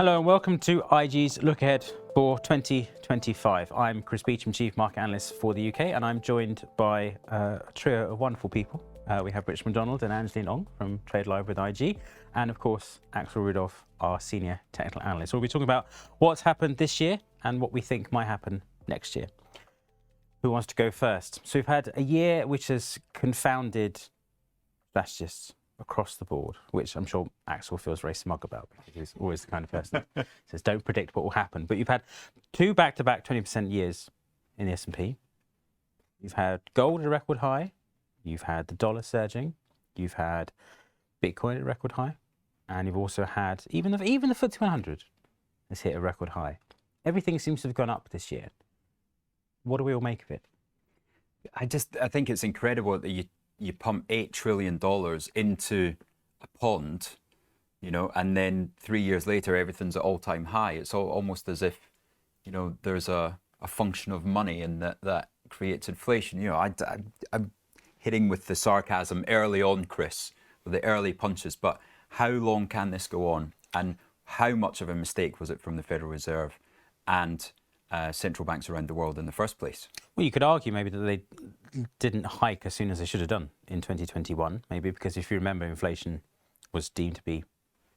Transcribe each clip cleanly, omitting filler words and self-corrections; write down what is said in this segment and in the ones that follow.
Hello and welcome to IG's Look Ahead for 2025. I'm Chris Beauchamp, Chief Market Analyst for the UK, and I'm joined by a trio of wonderful people. We have McDonald and Angeline from Trade Live with IG, and of course, Axel Rudolph, our Senior Technical Analyst. We'll be talking about what's happened this year and what we think might happen next year. Who wants to go first? So we've had a year which has confounded strategists across the board, which I'm sure Axel feels very smug about because he's always the kind of person that says don't predict what will happen. But you've had two back-to-back 20% years in the S&P. You've had gold at a record high. You've had the dollar surging. You've had Bitcoin at a record high. And you've also had, even the FTSE 100 has hit a record high. Everything seems to have gone up this year. What do we all make of it? I think it's incredible that you pump $8 trillion into a pond, and then 3 years later, everything's at all-time high. It's almost as if, there's a function of money and that creates inflation. I'm hitting with the sarcasm early on, Chris, with the early punches, but how long can this go on? And how much of a mistake was it from the Federal Reserve and central banks around the world in the first place? Well, you could argue maybe that they didn't hike as soon as they should have done in 2021, maybe because if you remember, inflation was deemed to be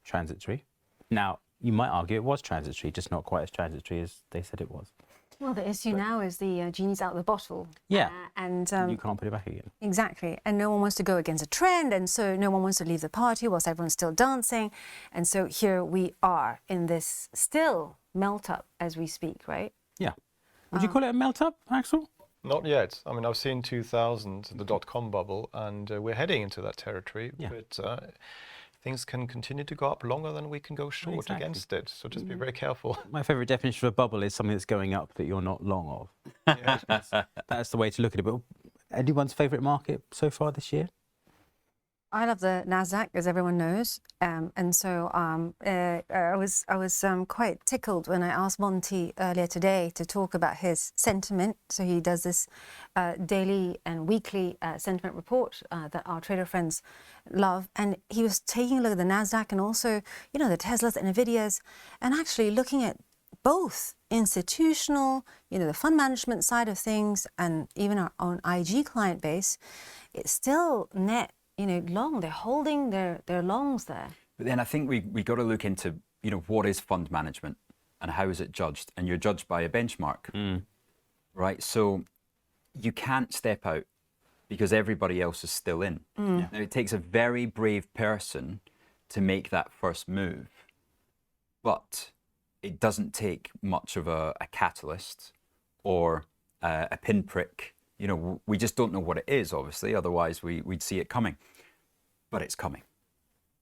transitory. Now, you might argue it was transitory, just not quite as transitory as they said it was. Well, the issue now is the genie's out of the bottle. Yeah, and you can't put it back again. Exactly, and no one wants to go against a trend, and so no one wants to leave the party whilst everyone's still dancing. And so here we are in this still melt-up as we speak, right? Yeah. Would you call it a melt-up, Axel? Not yet. I mean, I've seen 2000, the dot-com bubble, and we're heading into that territory. Yeah. But things can continue to go up longer than we can go short against it. So just be very careful. My favourite definition of a bubble is something that's going up that you're not long of. Yeah. That's the way to look at it. But anyone's favourite market so far this year? I love the Nasdaq, as everyone knows, and so I was quite tickled when I asked Monty earlier today to talk about his sentiment. So he does this daily and weekly sentiment report that our trader friends love, and he was taking a look at the Nasdaq and also, the Teslas, the Nvidias, and actually looking at both institutional, the fund management side of things, and even our own IG client base. It's still net. Long. They're holding their longs there. But then I think we got to look into, what is fund management and how is it judged? And you're judged by a benchmark, right? So you can't step out because everybody else is still in. Now, it takes a very brave person to make that first move, but it doesn't take much of a catalyst or a pinprick. We just don't know what it is, obviously, otherwise we'd see it coming. But it's coming.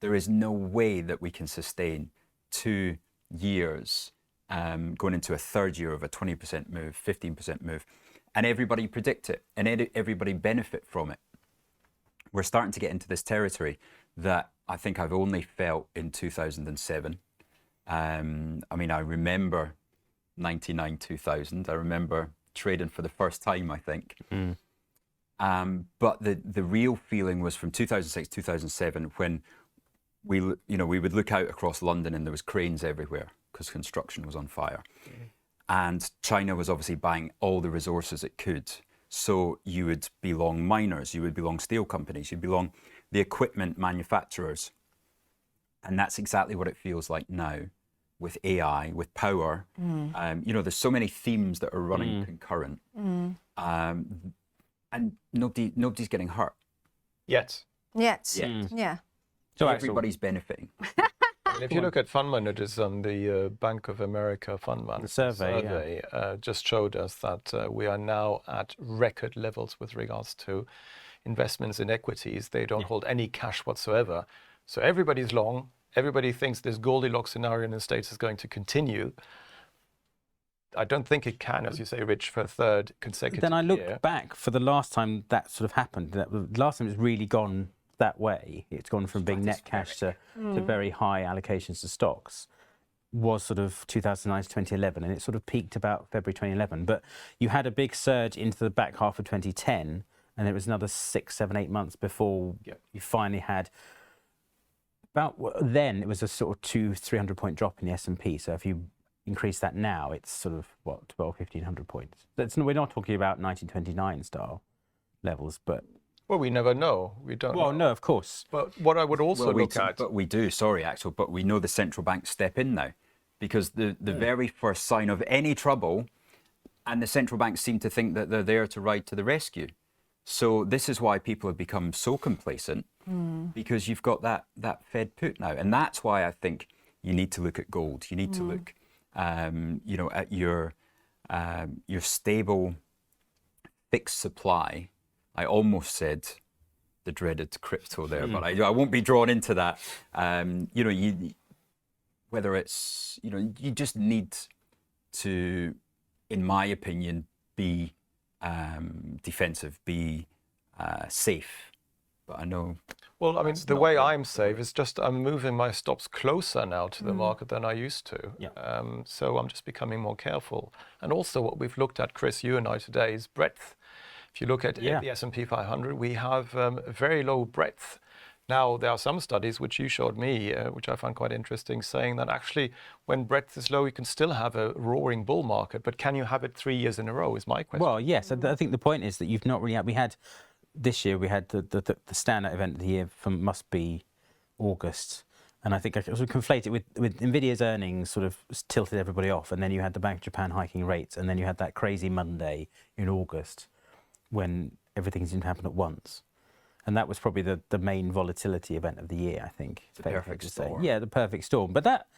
There is no way that we can sustain 2 years going into a third year of a 20% move, 15% move, and everybody predict it and everybody benefit from it. We're starting to get into this territory that I think I've only felt in 2007. I remember 99, 2000. I remember trading for the first time, I think. But the real feeling was from 2006, 2007, when we would look out across London and there was cranes everywhere because construction was on fire. And China was obviously buying all the resources it could. So you would be long miners, you would be long steel companies, you'd be long the equipment manufacturers. And that's exactly what it feels like now. With AI, with power, there's so many themes that are running concurrent, and nobody's getting hurt Yet. Yeah. So everybody's benefiting. If you look at fund managers on the Bank of America fund manager survey just showed us that we are now at record levels with regards to investments in equities. They don't hold any cash whatsoever. So everybody's long. Everybody thinks this Goldilocks scenario in the States is going to continue. I don't think it can, as you say, Rich, for a third consecutive year. Then I look back for the last time that sort of happened. The last time it's really gone that way, it's gone from being net cash to very high allocations to stocks, was sort of 2009 to 2011, and it sort of peaked about February 2011. But you had a big surge into the back half of 2010, and it was another 6, 7, 8 months before you finally had then it was a sort of 200-300 point drop in the S&P. So if you increase that now, it's sort of what, 1,200-1,500 points. We're not talking about 1929 style levels, but well, we never know. We don't. Well, know. no, of course. But what I would also look at. But we do. Sorry, Axel. But we know the central banks step in now, because the very first sign of any trouble, and the central banks seem to think that they're there to ride to the rescue. So this is why people have become so complacent, because you've got that Fed put now, and that's why I think you need to look at gold. You need to look, at your stable, fixed supply. I almost said the dreaded crypto there, but I won't be drawn into that. Whether it's you just need to, in my opinion, be defensive, be safe. But I know. Well, I mean, the way I'm safe is just I'm moving my stops closer now to the market than I used to. Yeah. So I'm just becoming more careful. And also what we've looked at, Chris, you and I today, is breadth. If you look at the S&P 500, we have a very low breadth. Now, there are some studies which you showed me, which I found quite interesting, saying that actually when breadth is low, you can still have a roaring bull market, but can you have it 3 years in a row is my question. Well, yes. I think the point is that you've not really this year we had the standout event of the year must be August. And I think I sort of conflate it with Nvidia's earnings sort of tilted everybody off. And then you had the Bank of Japan hiking rates. And then you had that crazy Monday in August when everything seemed to happen at once. And that was probably the main volatility event of the year, I think. The perfect storm. Yeah, the perfect storm. But that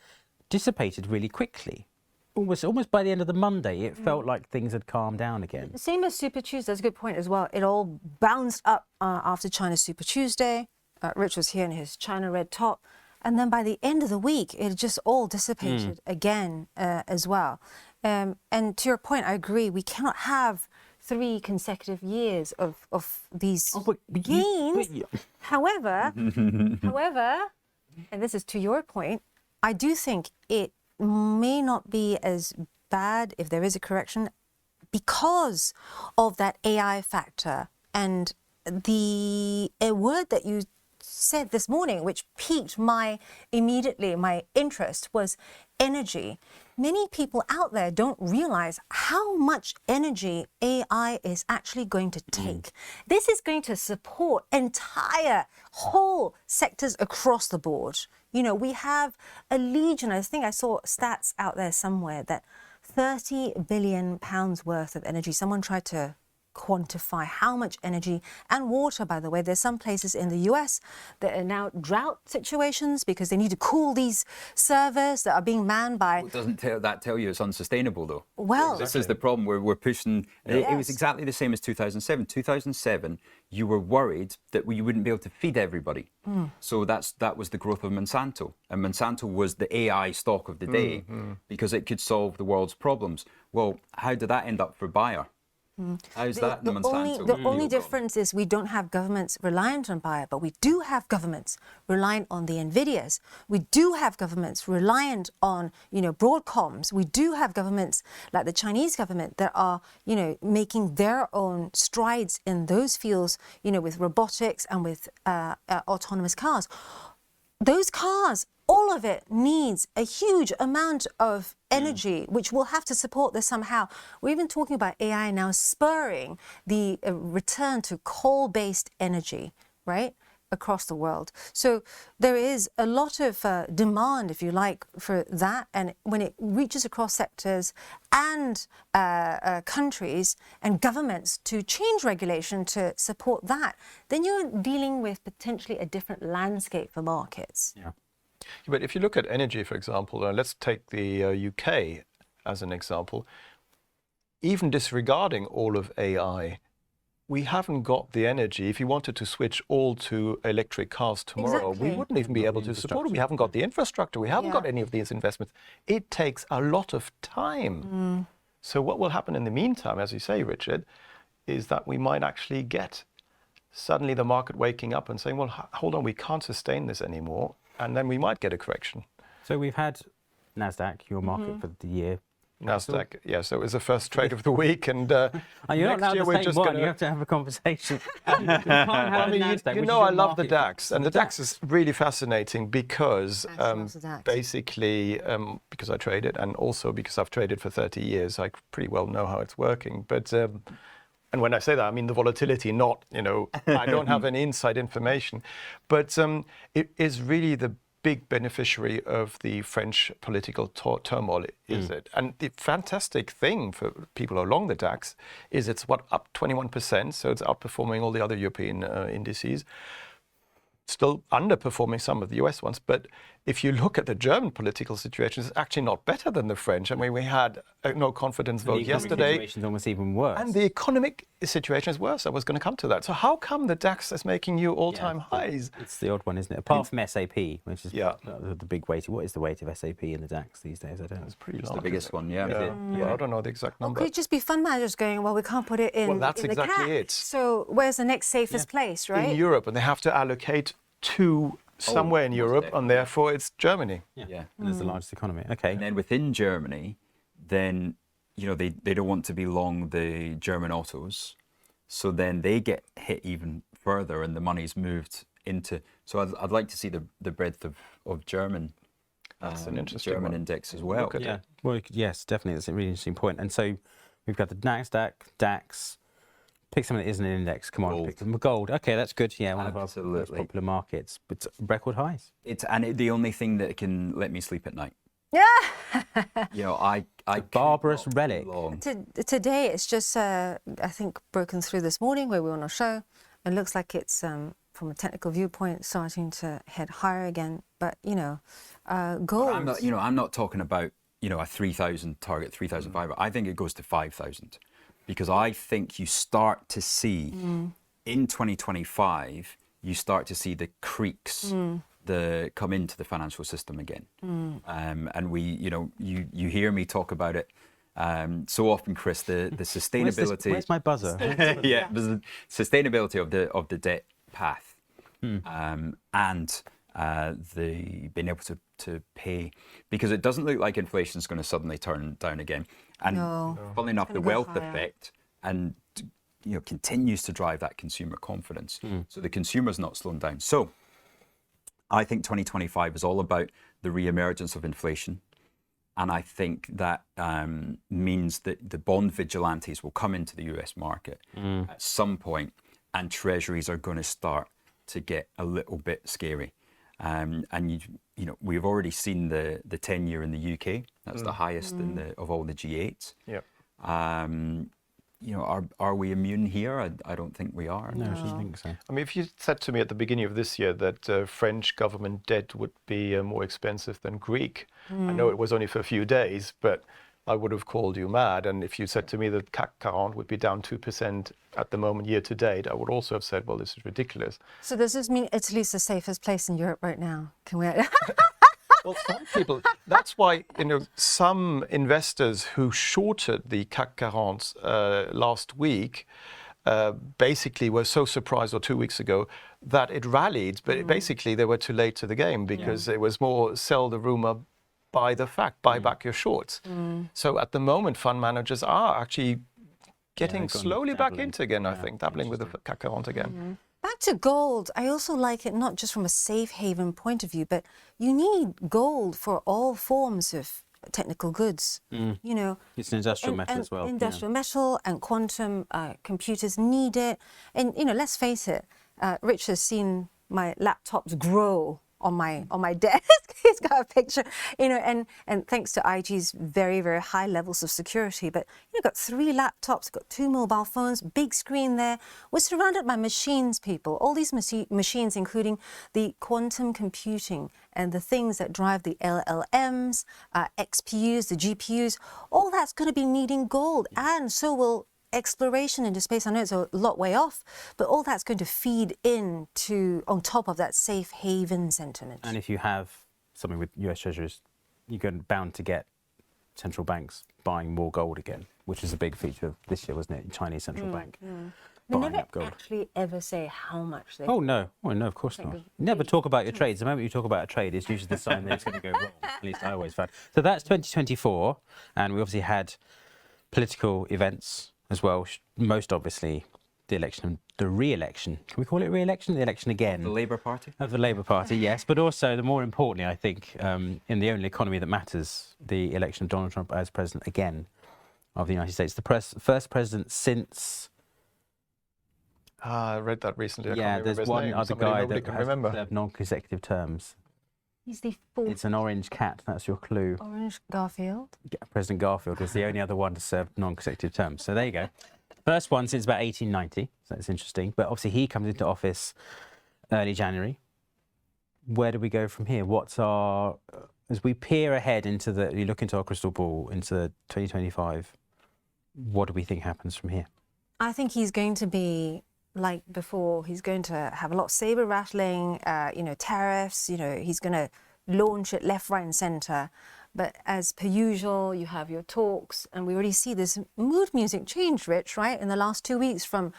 dissipated really quickly. Almost by the end of the Monday, it felt like things had calmed down again. Same as Super Tuesday. That's a good point as well. It all bounced up after China's Super Tuesday. Rich was here in his China red top. And then by the end of the week, it just all dissipated again as well. And to your point, I agree. We cannot have 3 consecutive years of these gains. However, and this is to your point, I do think it may not be as bad if there is a correction because of that AI factor. And a word that you said this morning, which piqued my interest, was energy. Many people out there don't realize how much energy AI is actually going to take. This is going to support entire whole sectors across the board. We have a legion. I think I saw stats out there somewhere that 30 billion pounds worth of energy. Someone tried to quantify how much energy and water, by the way. There's some places in the US that are now drought situations because they need to cool these servers that are being manned by... Well, doesn't that tell you it's unsustainable, though? Well... This is the problem. We're pushing... It was exactly the same as 2007. 2007, you were worried that you wouldn't be able to feed everybody. So that was the growth of Monsanto. And Monsanto was the AI stock of the day because it could solve the world's problems. Well, how did that end up for Bayer? How's that in Monsanto? The only difference is we don't have governments reliant on Bayer, but we do have governments reliant on the Nvidias. We do have governments reliant on, Broadcoms. We do have governments like the Chinese government that are, making their own strides in those fields, with robotics and with autonomous cars. Those cars, all of it needs a huge amount of energy, which will have to support this somehow. We're even talking about AI now spurring the return to coal-based energy, right, across the world. So there is a lot of demand, if you like, for that. And when it reaches across sectors and countries and governments to change regulation to support that, then you're dealing with potentially a different landscape for markets. Yeah. But if you look at energy, for example, let's take the UK as an example. Even disregarding all of AI, we haven't got the energy. If you wanted to switch all to electric cars tomorrow, we wouldn't even be able to support it. We haven't got the infrastructure. We haven't got any of these investments. It takes a lot of time. So what will happen in the meantime, as you say, Richard, is that we might actually get suddenly the market waking up and saying, well, hold on, we can't sustain this anymore. And then we might get a correction. So we've had NASDAQ, your market for the year, Nasdaq. Yeah, so it was the first trade of the week, and you're not next allowed year to we're say just one. going You have to have a conversation. You can't have I mean, Nasdaq, you which know, is I a love the market DAX, and the DAX is really fascinating because Axel loves the DAX. basically, because I trade it, and also because I've traded for 30 years, I pretty well know how it's working. But and when I say that, I mean the volatility, not, you know, I don't have any inside information, but it is really the big beneficiary of the French political turmoil, is it? And the fantastic thing for people along the DAX is it's up 21%, so it's outperforming all the other European indices. Still underperforming some of the US ones, but if you look at the German political situation, it's actually not better than the French. I mean, we had a no confidence vote yesterday. The situation's almost even worse. And the economic situation is worse. I was going to come to that. So how come the DAX is making new all-time highs? It's the odd one, isn't it? Apart from SAP, which is Yeah. the big weight. What is the weight of SAP in the DAX these days? I don't know. It's pretty It's large. the biggest one, yeah. Well, I don't know the exact Or number. could it just be fund managers going, well, we can't put it in, Well, that's in the exactly CAC. it. So where's the next safest place, right? In Europe, and they have to allocate to somewhere in Europe, and therefore it's Germany. Yeah. And it's the largest economy. Okay. And then within Germany, then, you know, they don't want to be long the German autos. So then they get hit even further and the money's moved into. So I'd like to see the breadth of German. That's an interesting German one. index as well. Look at it. Well, yes, definitely. That's a really interesting point. And so we've got the Nasdaq, DAX. Pick something that isn't an index. Come on, Gold. pick them. Gold. Okay, that's good. Yeah, one of our most Absolutely. popular markets, but record highs. It's the only thing that can let me sleep at night. Yeah. You know, I barbarous could not be relic. long. Today, it's just, I think, broken through this morning where we were on a show. It looks like it's, from a technical viewpoint, starting to head higher again. But, you know, gold. I'm not talking about, you know, a 3,000 target, 3,500. I think it goes to 5,000. Because I think you start to see in 2025, you start to see the creaks come into the financial system again. And we, you know, you hear me talk about it so often, Chris, the sustainability. Where's my buzzer? Yeah, the sustainability of the debt path and the being able to pay, because it doesn't look like inflation is going to suddenly turn down again. And funnily enough, the wealth effect and, you know, continues to drive that consumer confidence. So the consumer's not slowing down. So I think 2025 is all about the re-emergence of inflation. And I think that means that the bond vigilantes will come into the US market at some point, and treasuries are going to start to get a little bit scary. And you know, we've already seen the 10-year in the UK. That's the highest of all the G8s. Yeah. You know, are we immune here? I don't think we are. No, I don't think so. I mean, if you said to me at the beginning of this year that French government debt would be more expensive than Greek, I know it was only for a few days, but I would have called you mad. And if you said to me that CAC 40 would be down 2% at the moment year to date, I would also have said, well, this is ridiculous. So does this mean Italy's the safest place in Europe right now? Can we? Well, some people, that's why, you know, some investors who shorted the CAC 40 last week basically were so surprised, or 2 weeks ago, that it rallied, but basically they were too late to the game, because it was more sell the rumor, buy the fact, buy back your shorts. So at the moment, fund managers are actually getting slowly back into again, I think, dabbling with the CAC 40 again. Back to gold. I also like it not just from a safe haven point of view, but you need gold for all forms of technical goods. You know, It's an industrial metal as well. Industrial metal and quantum computers need it. And you know, let's face it. Rich has seen my laptops grow on my desk. He's got a picture, you know, and thanks to IG's very, very high levels of security. But you've got 3 laptops, got 2 mobile phones, big screen there. We're surrounded by machines, people. All these machines, including the quantum computing and the things that drive the LLMs, XPUs, the GPUs. All that's going to be needing gold, and so will exploration into space. I know it's a lot way off, but all that's going to feed into on top of that safe haven sentiment. And if you have something with US treasuries, you're bound to get central banks buying more gold again, which is a big feature of this year, wasn't it? Chinese central bank. They buying never up gold. actually ever say how much they. Oh no, of course not. Never talk about your trades. The moment you talk about a trade, it's usually the sign that it's going to go wrong. At least I always found. So that's 2024, and we obviously had political events as well. Most obviously, the election, the re-election. Can we call it re-election? The election again. The Labour Party? Of the Labour Party, yes. But also, the more importantly, I think, in the only economy that matters, the election of Donald Trump as president again of the United States. The first president since... I read that recently. Yeah, there's one other guy that has served non-consecutive terms. He's the fourth. It's an orange cat, that's your clue. Orange Garfield. President Garfield was the only other one to serve non-consecutive terms. So there you go. First one since about 1890, so that's interesting. But obviously he comes into office early January. Where do we go from here? What's our, as we peer ahead into we look into our crystal ball, into 2025, what do we think happens from here? I think he's going to be like before. He's going to have a lot of saber rattling, tariffs, he's going to launch it left, right and centre. But as per usual, you have your talks, and we already see this mood music change, Rich, right? In the last 2 weeks, from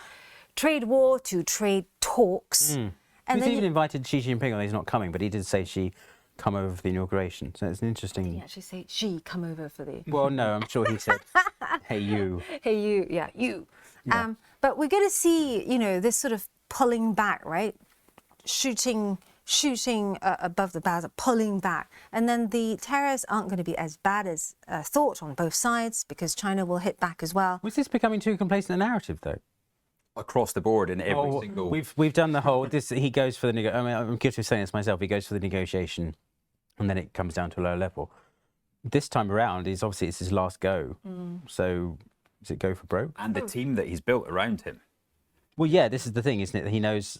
trade war to trade talks. And he's then even invited Xi Jinping, although he's not coming, but he did say she come over for the inauguration. So it's an interesting... Did he actually say she come over for the... Well, no, I'm sure he said, hey, you. Hey, you, yeah, you. Yeah. But we're going to see, this sort of pulling back, right? Shooting above the bows, pulling back. And then the tariffs aren't going to be as bad as thought on both sides, because China will hit back as well. Was this becoming too complacent a narrative, though? Across the board in every single... We've done the whole... He goes for the... I'm guilty of saying this myself. He goes for the negotiation, and then it comes down to a lower level. This time around, it's his last go. So does it go for broke? And the team that he's built around him. Well, yeah, this is the thing, isn't it? He knows...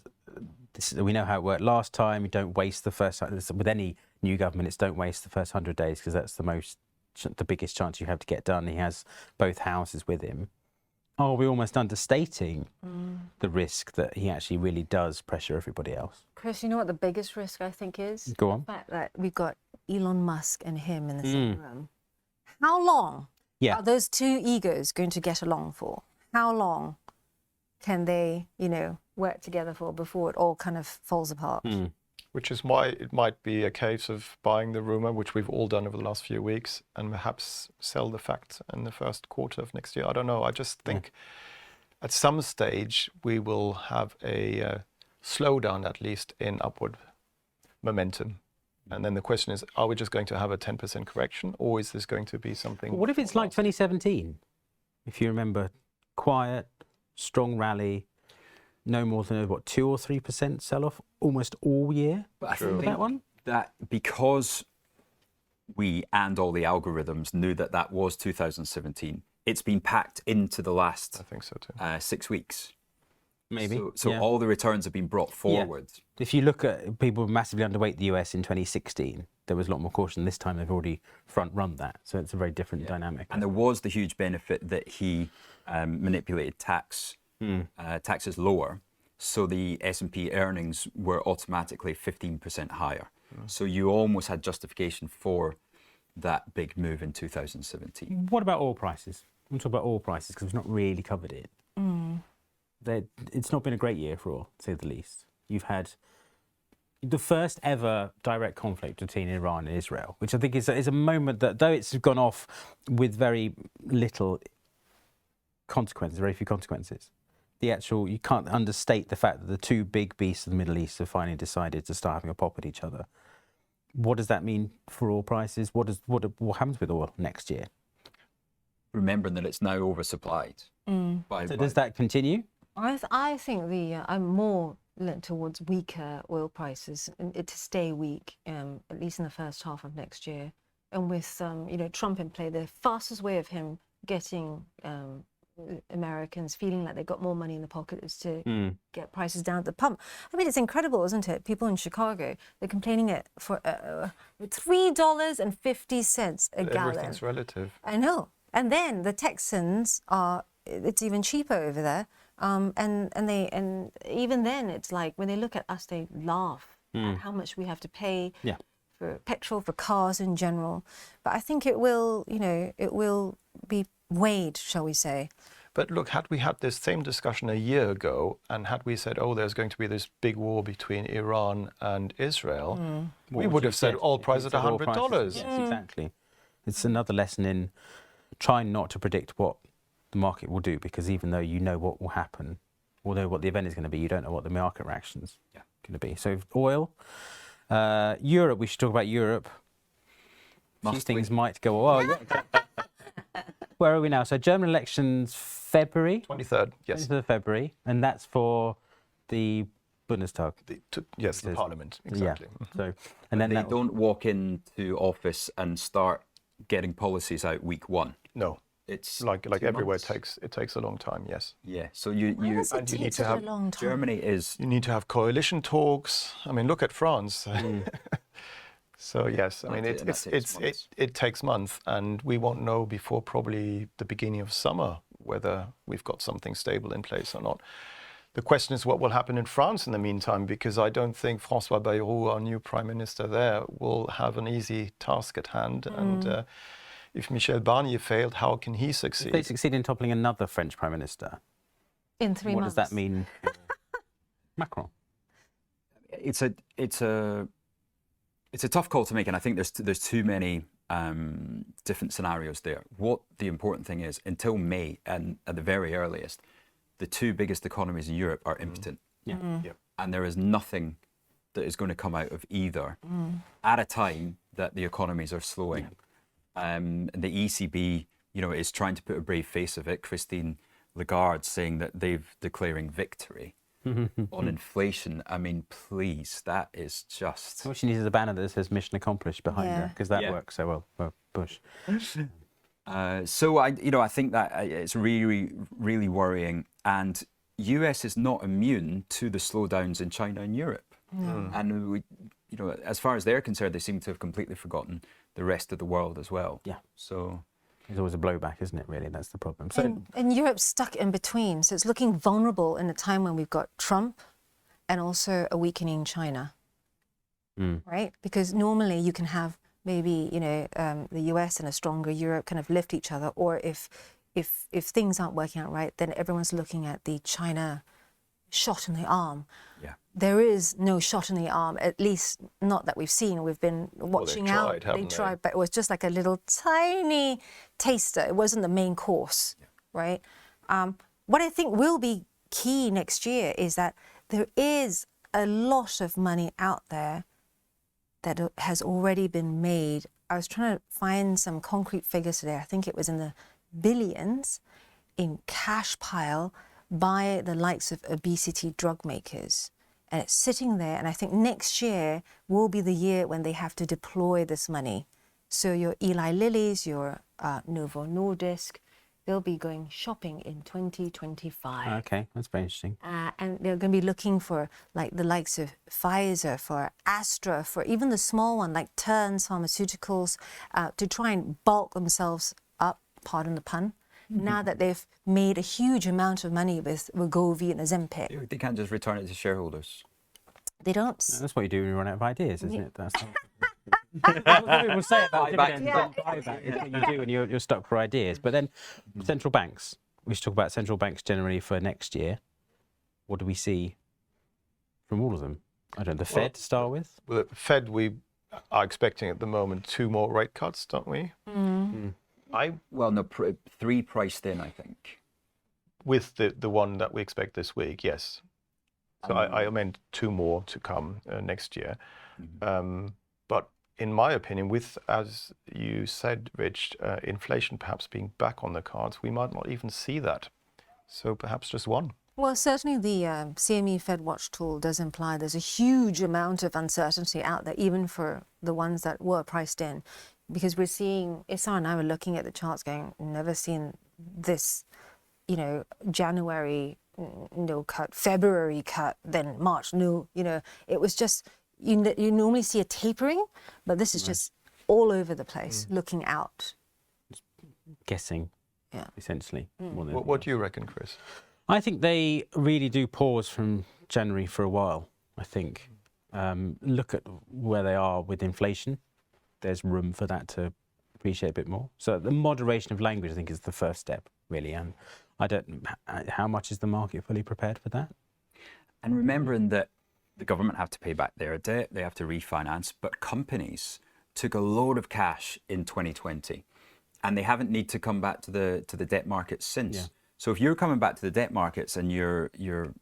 we know how it worked last time. You don't waste the first... With any new government, it's don't waste the first 100 days, because that's the biggest chance you have to get done. He has both houses with him. Are we almost understating the risk that he actually really does pressure everybody else? Chris, you know what the biggest risk I think is? Go on. The fact that we've got Elon Musk and him in the same room. How long are those two egos going to get along for? How long can they, work together for before it all kind of falls apart? Which is why it might be a case of buying the rumor, which we've all done over the last few weeks, and perhaps sell the fact in the first quarter of next year. I don't know. I just think at some stage we will have a slowdown, at least in upward momentum. And then the question is, are we just going to have a 10% correction, or is this going to be something... What if it's like 2017? If you remember, quiet, strong rally, no more than, 2 or 3% sell-off almost all year? But I think that because we and all the algorithms knew that was 2017, it's been packed into the last, I think so too. 6 weeks. Maybe. So all the returns have been brought forward. Yeah. If you look at people massively underweight the US in 2016, there was a lot more caution. This time they've already front-run that. So it's a very different dynamic. And there was the huge benefit that he manipulated taxes lower. So the S&P earnings were automatically 15% higher. So you almost had justification for that big move in 2017. What about oil prices? We'll talk about oil prices because we've not really covered it. It's not been a great year for oil, to say the least. You've had the first ever direct conflict between Iran and Israel, which I think is a moment that, though it's gone off with very little consequences, very few consequences, you can't understate the fact that the two big beasts of the Middle East have finally decided to start having a pop at each other. What does that mean for oil prices? What happens with oil next year? Remembering that it's now oversupplied. Does that continue? I think I'm more lent towards weaker oil prices, to stay weak, at least in the first half of next year. And with Trump in play, the fastest way of him getting Americans feeling like they've got more money in the pocket is to get prices down at the pump. I mean, it's incredible, isn't it? People in Chicago, they're complaining it for $3.50 a gallon. Everything's relative. I know. And then the Texans it's even cheaper over there. And even then, it's like when they look at us, they laugh at how much we have to pay for petrol, for cars in general. But I think it will be weighed, shall we say, But look, had we had this same discussion a year ago, and had we said, oh, there's going to be this big war between Iran and Israel, we would have said oil price at $100. Yes, exactly. It's another lesson in trying not to predict what the market will do, because even though you know what will happen, or know what the event is going to be, you don't know what the market reaction's going to be. So oil, Europe, we should talk about Europe. These things might go well. Where are we now? So German elections, February? 23rd, yes. 23rd of February, and that's for the Bundestag. The parliament, exactly. Yeah. So, and then they don't walk into office and start getting policies out week one. No. It's like everywhere it takes a long time, yes. Yeah. So You need to have a long time. Germany is. You need to have coalition talks. I mean, look at France. So yes, I mean it takes months, and we won't know before probably the beginning of summer whether we've got something stable in place or not. The question is what will happen in France in the meantime, because I don't think François Bayrou, our new prime minister there, will have an easy task at hand. And if Michel Barnier failed, how can he succeed? If they succeed in toppling another French prime minister, in 3 months. What does that mean for Macron? It's a tough call to make, and I think there's too many different scenarios there. What the important thing is, until May, and at the very earliest, the two biggest economies in Europe are impotent. And there is nothing that is going to come out of either at a time that the economies are slowing. The ECB, is trying to put a brave face of it. Christine Lagarde saying that they've declaring victory on inflation. I mean, please, that is just. What she needs is a banner that says "Mission Accomplished" behind her, because that works so well for Bush. So I think that it's really, really worrying. And US is not immune to the slowdowns in China and Europe. And we, as far as they're concerned, they seem to have completely forgotten the rest of the world as well. Yeah. So there's always a blowback, isn't it? Really, that's the problem. So and Europe's stuck in between, so it's looking vulnerable in a time when we've got Trump and also a weakening China, right? Because normally you can have maybe the US and a stronger Europe kind of lift each other, or if things aren't working out right, then everyone's looking at the China shot in the arm. Yeah. There is no shot in the arm, at least not that we've seen. We've been watching out. They tried, but it was just like a little tiny taster. It wasn't the main course, right? What I think will be key next year is that there is a lot of money out there that has already been made. I was trying to find some concrete figures today. I think it was in the billions in cash pile by the likes of obesity drug makers. And it's sitting there, and I think next year will be the year when they have to deploy this money. So your Eli Lilly's, your Novo Nordisk, they'll be going shopping in 2025. Okay, that's very interesting. And they're going to be looking for like the likes of Pfizer, for Astra, for even the small one like Terns Pharmaceuticals, to try and bulk themselves up, pardon the pun, now that they've made a huge amount of money with Wegovy and Ozempic. they can't just return it to shareholders. They don't. No, that's what you do when you run out of ideas, isn't it? That's what people say about dividends and buyback. It's what you do when you're stuck for ideas. But then central banks. We should talk about central banks generally for next year. What do we see from all of them? I don't know, the Fed to start with? Well, the Fed, we are expecting at the moment 2 more rate cuts, don't we? Three priced in, I think. With the one that we expect this week, yes. So I meant 2 more to come next year. But in my opinion, with, as you said, Rich, inflation perhaps being back on the cards, we might not even see that. So perhaps just 1. Well, certainly the CME Fed Watch tool does imply there's a huge amount of uncertainty out there, even for the ones that were priced in. Because we're seeing, Issa and I were looking at the charts going, never seen this, January, no cut, February cut, then March, no, it was just, you normally see a tapering, but this is just all over the place, looking out. Guessing, essentially. What do you reckon, Chris? I think they really do pause from January for a while, I think. Look at where they are with inflation. There's room for that to appreciate a bit more. So the moderation of language, I think, is the first step, really. And How much is the market fully prepared for that? And remembering that the government have to pay back their debt, they have to refinance, but companies took a load of cash in 2020 and they haven't need to come back to the debt markets since. Yeah. So if you're coming back to the debt markets and your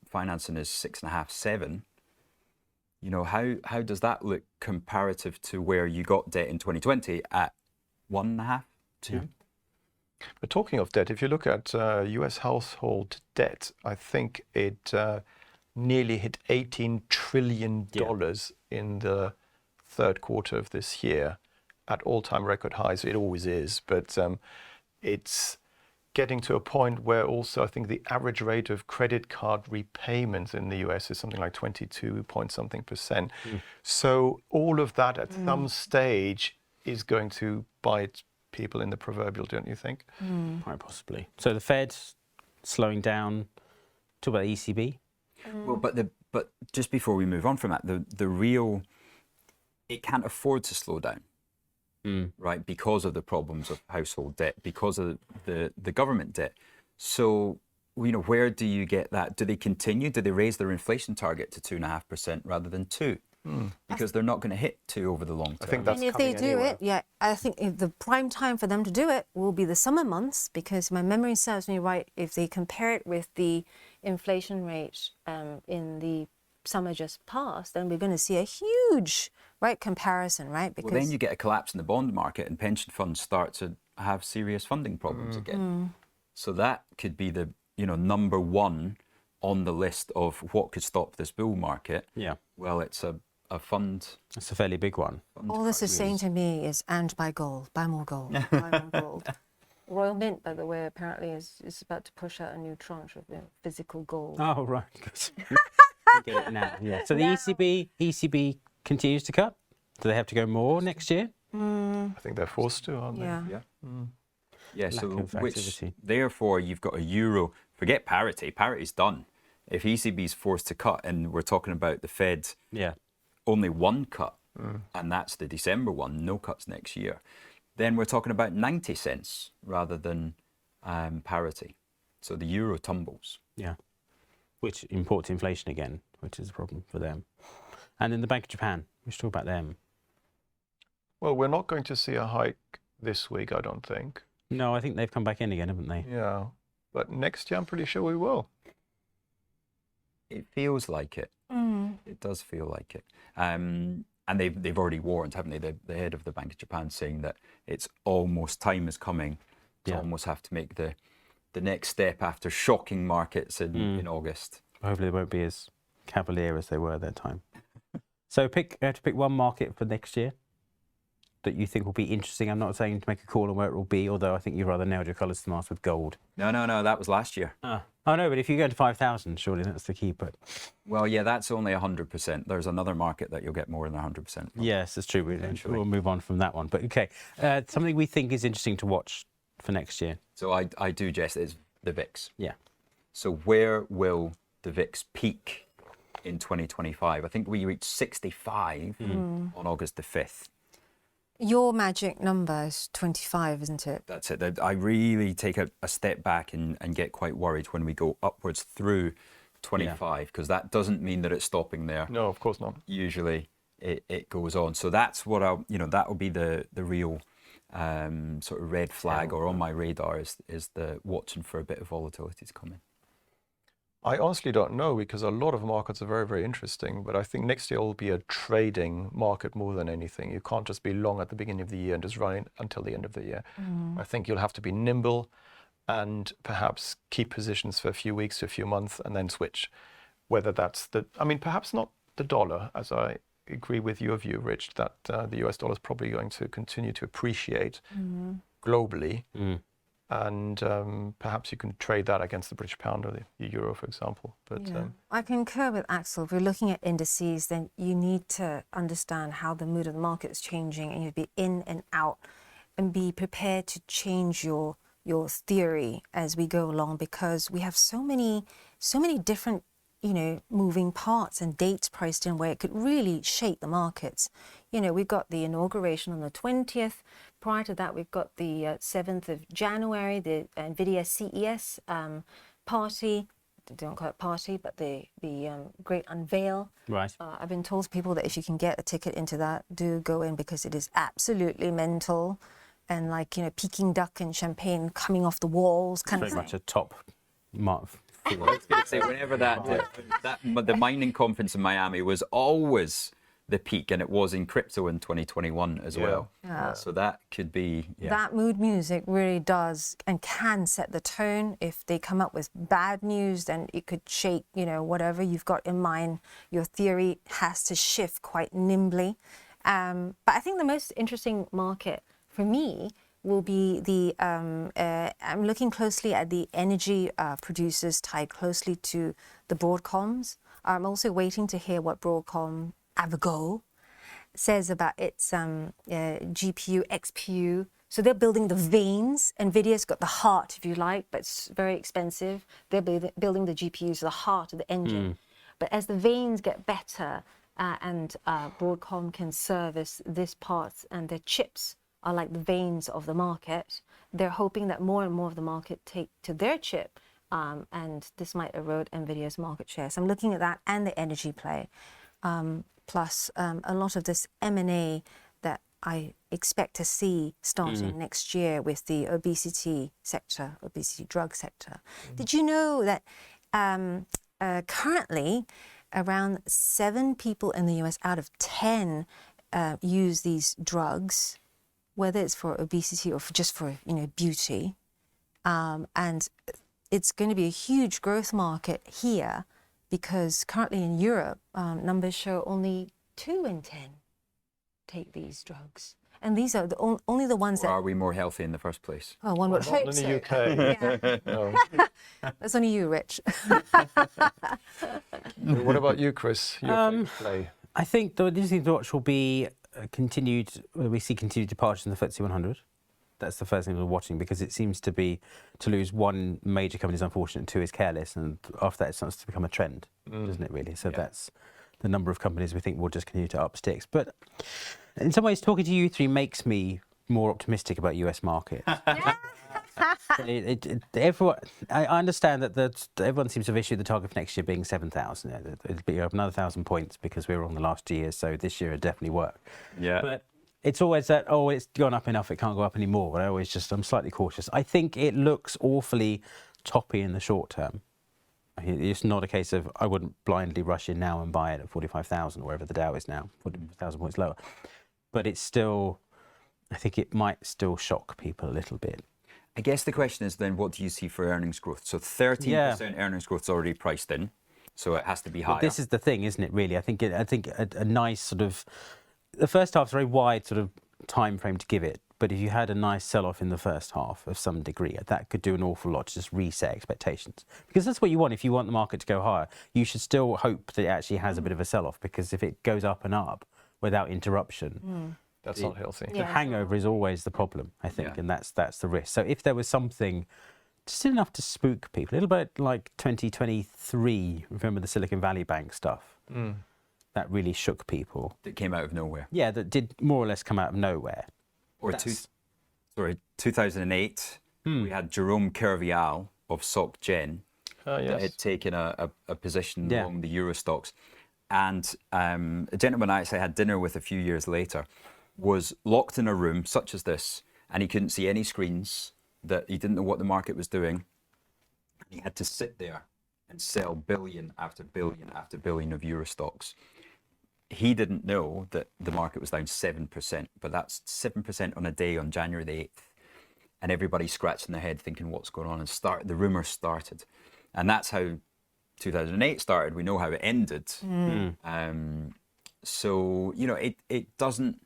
financing is 6.5, 7, you know, how does that look comparative to where you got debt in 2020 at 1.5, 2? Yeah. But talking of debt, if you look at US household debt, I think it nearly hit $18 trillion in the third quarter of this year at all-time record highs. It always is, but it's getting to a point where also I think the average rate of credit card repayments in the US is something like 22 point something %. So all of that at some stage is going to bite people in the proverbial, don't you think? Quite possibly. So the Fed's slowing down. Talk about the ECB. Well, but just before we move on from that, the real, it can't afford to slow down, right? Because of the problems of household debt, because of the government debt. So, you know, where do you get that? Do they continue? Do they raise their inflation target to 2.5% rather than 2%? Because they're not going to hit 2 over the long term. I think that's And if they coming do anywhere. it, I think if the prime time for them to do it will be the summer months, because my memory serves me right, if they compare it with the inflation rate in the summer just past, then we're going to see a huge comparison, right? Well, then you get a collapse in the bond market and pension funds start to have serious funding problems again. So that could be the, you know, number one on the list of what could stop this bull market. Yeah. Well, it's a fund. It's a fairly big one. All this is saying to me is, and buy gold, buy more gold, buy more gold. Royal Mint, by the way, apparently is about to push out a new tranche of physical gold. Oh, right. Get it now. Yeah. So the ECB continues to cut. Do they have to go more next year? I think they're forced to, aren't they? Yeah. Yeah, so Lack of which, activity. therefore, you've got a euro, forget parity, parity's done. If ECB's forced to cut, and we're talking about the Fed, only one cut, and that's the December one, no cuts next year, then we're talking about 90 cents rather than parity. So the euro tumbles. Yeah. Which imports inflation again, which is a problem for them. And in the Bank of Japan, we should talk about them. Well, we're not going to see a hike this week, I don't think. No, I think they've come back in again, haven't they? Yeah. But next year, I'm pretty sure we will. It feels like it. It does feel like it. And they've already warned, haven't they? The head of the Bank of Japan saying that it's almost time is coming to almost have to make the next step after shocking markets in August. Hopefully they won't be as cavalier as they were at that time. So you have to pick one market for next year that you think will be interesting. I'm not saying to make a call on where it will be, although I think you've rather nailed your colours to the mast with gold. No, that was last year. Oh no, but if you go to 5,000, surely that's the key. But well, yeah, that's only 100%. There's another market that you'll get more than 100%. Yes, that's true. We'll move on from that one. But okay, something we think is interesting to watch for next year. So I do guess it's the VIX. Yeah. So where will the VIX peak in 2025? I think we reached 65 on August the 5th. Your magic number is 25, isn't it? That's it. I really take a step back and get quite worried when we go upwards through 25, because that doesn't mean that it's stopping there. No, of course not. Usually it goes on. So that's what that will be the real sort of red flag or on my radar is the watching for a bit of volatility to come in. I honestly don't know, because a lot of markets are very, very interesting, but I think next year will be a trading market more than anything. You can't just be long at the beginning of the year and just run it until the end of the year. I think you'll have to be nimble and perhaps keep positions for a few weeks to a few months and then switch. Whether that's perhaps not the dollar, as I agree with your view, Rich, that the US dollar is probably going to continue to appreciate globally. And perhaps you can trade that against the British pound or the euro, for example. But I concur with Axel. If we're looking at indices, then you need to understand how the mood of the market is changing, and you'd be in and out, and be prepared to change your theory as we go along, because we have so many different moving parts and dates priced in where it could really shape the markets. We've got the inauguration on the 20th. Prior to that, we've got the 7th of January, the NVIDIA CES party. They don't call it party, but the great unveil. Right. I've been told to people that if you can get a ticket into that, do go in, because it is absolutely mental, and Peking duck and champagne coming off the walls kind of Very thing. much a top mark. I was going to say, whenever the mining conference in Miami was always the peak, and it was in crypto in 2021 as well. Yeah. So that could be, That mood music really does and can set the tone. If they come up with bad news, then it could shake, whatever you've got in mind. Your theory has to shift quite nimbly. But I think the most interesting market for me will be I'm looking closely at the energy producers tied closely to the Broadcoms. I'm also waiting to hear what Broadcom Avago says about its GPU, XPU. So they're building the veins. NVIDIA's got the heart, if you like, but it's very expensive. They're building the GPUs, the heart of the engine. But as the veins get better and Broadcom can service this part, and their chips are like the veins of the market, they're hoping that more and more of the market take to their chip, and this might erode NVIDIA's market share. So I'm looking at that and the energy play. Plus a lot of this M&A that I expect to see starting next year with the obesity sector, obesity drug sector. Did you know that currently around 7 people in the US out of 10 use these drugs, whether it's for obesity or just for beauty, and it's going to be a huge growth market here, because currently in Europe, numbers show only 2 in 10 take these drugs. And these are only the ones that... Are we more healthy in the first place? Oh, one would hope Not so. in the UK. Yeah. No. That's only you, Rich. What about you, Chris? Your favourite play? I think the interesting to watch will be we see continued departures in the FTSE 100. That's the first thing we're watching, because it seems to lose one major company is unfortunate, 2 is careless, and after that it starts to become a trend, doesn't it really? So that's the number of companies we think will just continue to up sticks. But in some ways, talking to you three makes me more optimistic about US markets. Everyone, I understand that everyone seems to have issued the target for next year being 7,000. It'll be up another 1,000 points because we were on the last year, so this year it definitely work. Yeah. But it's always that, it's gone up enough, it can't go up anymore. But I'm slightly cautious. I think it looks awfully toppy in the short term. It's not a case of I wouldn't blindly rush in now and buy it at 45,000 or wherever the Dow is now, 40,000 points lower. But it's still, I think it might still shock people a little bit. I guess the question is then, what do you see for earnings growth? So 13% earnings growth is already priced in, so it has to be higher. Well, this is the thing, isn't it, really? I think a nice sort of... The first half's a very wide sort of time frame to give it, but if you had a nice sell-off in the first half of some degree, that could do an awful lot to just reset expectations. Because that's what you want. If you want the market to go higher, you should still hope that it actually has a bit of a sell-off, because if it goes up and up without interruption... That's not healthy. The hangover is always the problem, I think, and that's the risk. So if there was something just enough to spook people, a little bit like 2023, remember the Silicon Valley Bank stuff? That really shook people. That came out of nowhere. Yeah, that did more or less come out of nowhere. Or 2008, we had Jerome Kerviel of Soc Gen that had taken a position along the Euro stocks. And a gentleman I actually had dinner with a few years later was locked in a room such as this, and he couldn't see any screens, that he didn't know what the market was doing. He had to sit there and sell billion after billion after billion of Euro stocks. He didn't know that the market was down 7%, but that's 7% on a day on January the 8th. And everybody scratching their head thinking what's going on, and the rumours started. And that's how 2008 started. We know how it ended. So, it doesn't...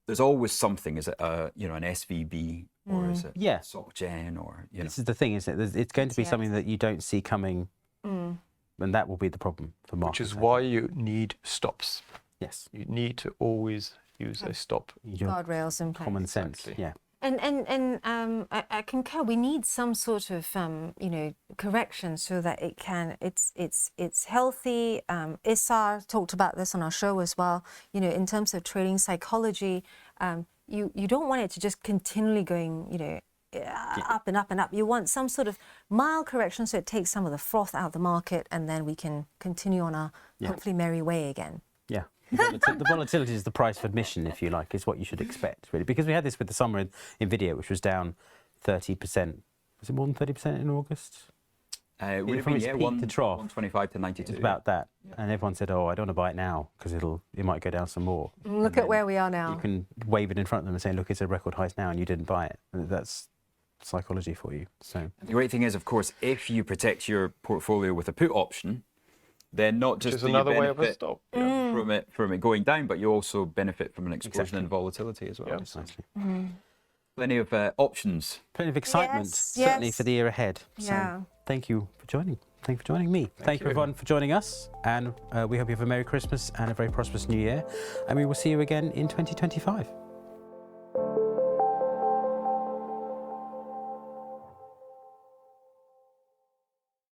There's always something. Is it an SVB, or is it Soc Gen, or This is the thing, isn't it? It's going to be something that you don't see coming, and that will be the problem for markets. Which is why you need stops. Yes, you need to always use a stop. Guardrails in place. Common sense. Exactly. Yeah. I concur. We need some sort of correction so that it's healthy. Isar talked about this on our show as well. In terms of trading psychology, you don't want it to just continually going up and up and up. You want some sort of mild correction so it takes some of the froth out of the market, and then we can continue on our hopefully merry way again. Yeah. The volatility is the price of admission, if you like, is what you should expect, really. Because we had this with the summer in video, which was down 30%. Was it more than 30% in August? From its peak to trough. 125 to 92. It's about that. Yeah. And everyone said, oh, I don't want to buy it now because it might go down some more. Look at where we are now. You can wave it in front of them and say, look, it's a record highs now, and you didn't buy it. And that's psychology for you. So the great thing is, of course, if you protect your portfolio with a put option, then not just do you another way of a benefit stop from it going down, but you also benefit from an explosion in volatility as well. Yeah. Precisely. Plenty of options. Plenty of excitement, certainly for the year ahead. So thank you for joining. Thank you for joining me. Thank you everyone for joining us, and we hope you have a Merry Christmas and a very prosperous New Year, and we will see you again in 2025.